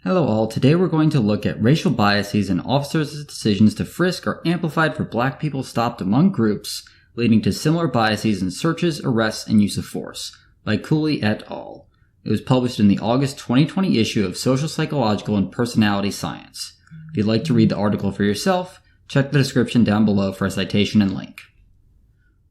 Hello all, today we're going to look at racial biases and officers' decisions to frisk are amplified for black people stopped among groups, leading to similar biases in searches, arrests, and use of force, by Cooley et al. It was published in the August 2020 issue of Social, Psychological, and Personality Science. If you'd like to read the article for yourself, check the description down below for a citation and link.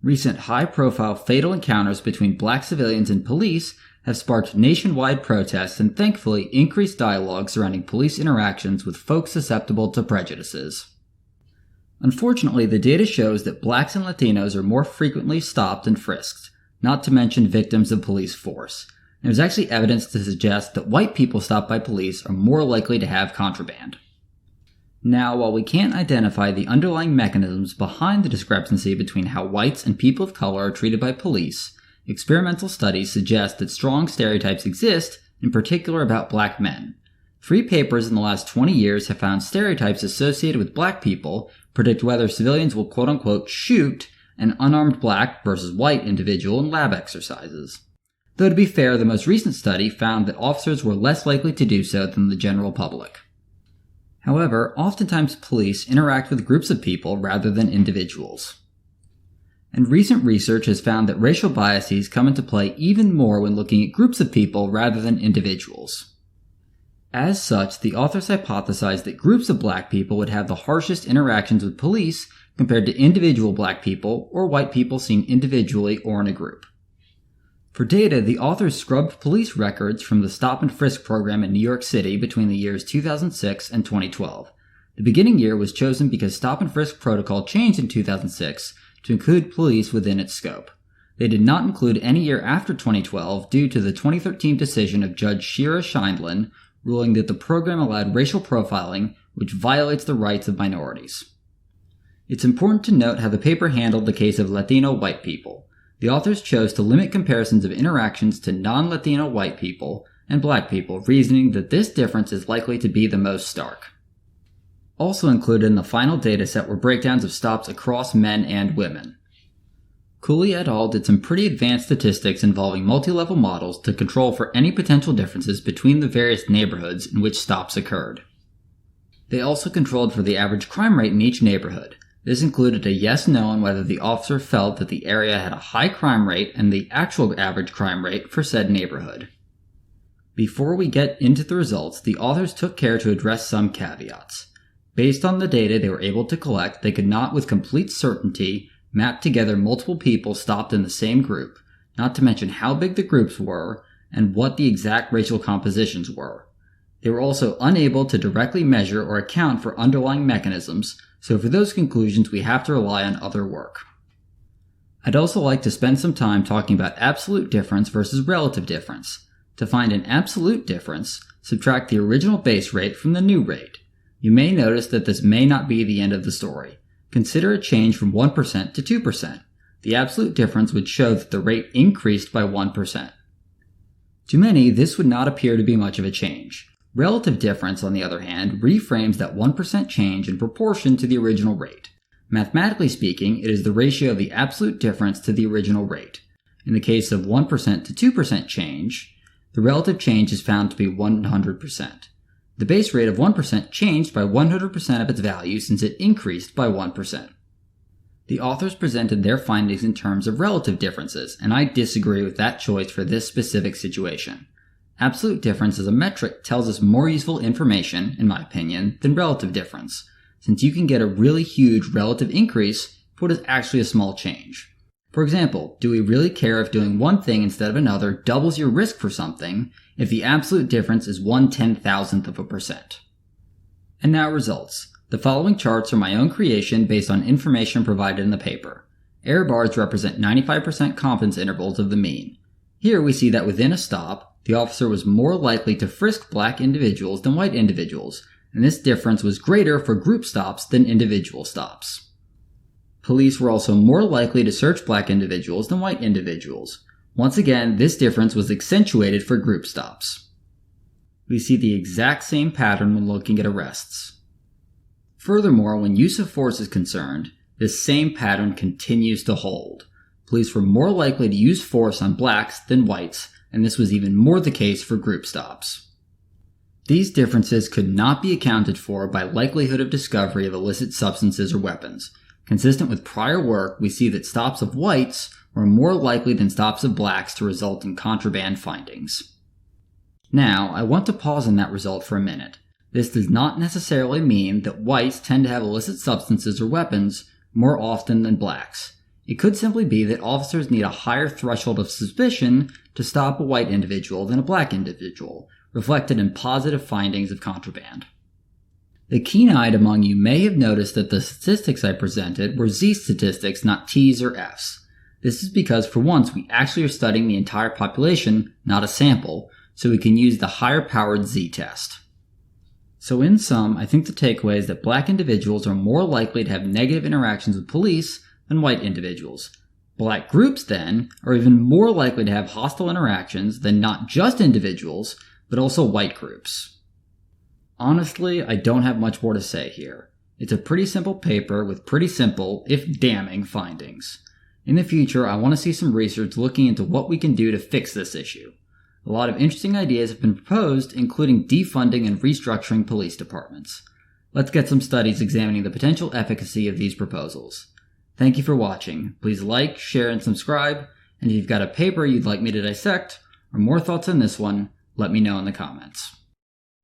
Recent high-profile fatal encounters between black civilians and police have sparked nationwide protests and thankfully increased dialogue surrounding police interactions with folks susceptible to prejudices. Unfortunately, the data shows that blacks and Latinos are more frequently stopped and frisked, not to mention victims of police force. There's actually evidence to suggest that white people stopped by police are more likely to have contraband. Now, while we can't identify the underlying mechanisms behind the discrepancy between how whites and people of color are treated by police, experimental studies suggest that strong stereotypes exist, in particular about black men. 3 papers in the last 20 years have found stereotypes associated with black people predict whether civilians will quote-unquote shoot an unarmed black versus white individual in lab exercises. Though to be fair, the most recent study found that officers were less likely to do so than the general public. However, oftentimes police interact with groups of people rather than individuals. And recent research has found that racial biases come into play even more when looking at groups of people rather than individuals. As such, the authors hypothesized that groups of black people would have the harshest interactions with police compared to individual black people or white people seen individually or in a group. For data, the authors scrubbed police records from the Stop and Frisk program in New York City between the years 2006 and 2012. The beginning year was chosen because Stop and Frisk protocol changed in 2006 to include police within its scope. They did not include any year after 2012 due to the 2013 decision of Judge Shira Scheindlin ruling that the program allowed racial profiling, which violates the rights of minorities. It's important to note how the paper handled the case of Latino white people. The authors chose to limit comparisons of interactions to non-Latino white people and black people, reasoning that this difference is likely to be the most stark. Also included in the final dataset were breakdowns of stops across men and women. Cooley et al. Did some pretty advanced statistics involving multi-level models to control for any potential differences between the various neighborhoods in which stops occurred. They also controlled for the average crime rate in each neighborhood. This included a yes/no on whether the officer felt that the area had a high crime rate and the actual average crime rate for said neighborhood. Before we get into the results, the authors took care to address some caveats. Based on the data they were able to collect, they could not with complete certainty map together multiple people stopped in the same group, not to mention how big the groups were and what the exact racial compositions were. They were also unable to directly measure or account for underlying mechanisms, so for those conclusions we have to rely on other work. I'd also like to spend some time talking about absolute difference versus relative difference. To find an absolute difference, subtract the original base rate from the new rate. You may notice that this may not be the end of the story. Consider a change from 1% to 2%. The absolute difference would show that the rate increased by 1%. To many, this would not appear to be much of a change. Relative difference, on the other hand, reframes that 1% change in proportion to the original rate. Mathematically speaking, it is the ratio of the absolute difference to the original rate. In the case of 1% to 2% change, the relative change is found to be 100%. The base rate of 1% changed by 100% of its value since it increased by 1%. The authors presented their findings in terms of relative differences, and I disagree with that choice for this specific situation. Absolute difference as a metric tells us more useful information, in my opinion, than relative difference, since you can get a really huge relative increase for what is actually a small change. For example, do we really care if doing one thing instead of another doubles your risk for something if the absolute difference is 1/10,000%? And now results. The following charts are my own creation based on information provided in the paper. Error bars represent 95% confidence intervals of the mean. Here we see that within a stop, the officer was more likely to frisk black individuals than white individuals, and this difference was greater for group stops than individual stops. Police were also more likely to search black individuals than white individuals. Once again, this difference was accentuated for group stops. We see the exact same pattern when looking at arrests. Furthermore, when use of force is concerned, this same pattern continues to hold. Police were more likely to use force on blacks than whites, and this was even more the case for group stops. These differences could not be accounted for by likelihood of discovery of illicit substances or weapons. Consistent with prior work, we see that stops of whites were more likely than stops of blacks to result in contraband findings. Now, I want to pause on that result for a minute. This does not necessarily mean that whites tend to have illicit substances or weapons more often than blacks. It could simply be that officers need a higher threshold of suspicion to stop a white individual than a black individual, reflected in positive findings of contraband. The keen-eyed among you may have noticed that the statistics I presented were Z statistics, not T's or F's. This is because for once we actually are studying the entire population, not a sample, so we can use the higher-powered Z test. So in sum, I think the takeaway is that black individuals are more likely to have negative interactions with police than white individuals. Black groups, then, are even more likely to have hostile interactions than not just individuals, but also white groups. Honestly, I don't have much more to say here. It's a pretty simple paper with pretty simple, if damning, findings. In the future, I want to see some research looking into what we can do to fix this issue. A lot of interesting ideas have been proposed, including defunding and restructuring police departments. Let's get some studies examining the potential efficacy of these proposals. Thank you for watching. Please like, share, and subscribe. And if you've got a paper you'd like me to dissect, or more thoughts on this one, let me know in the comments.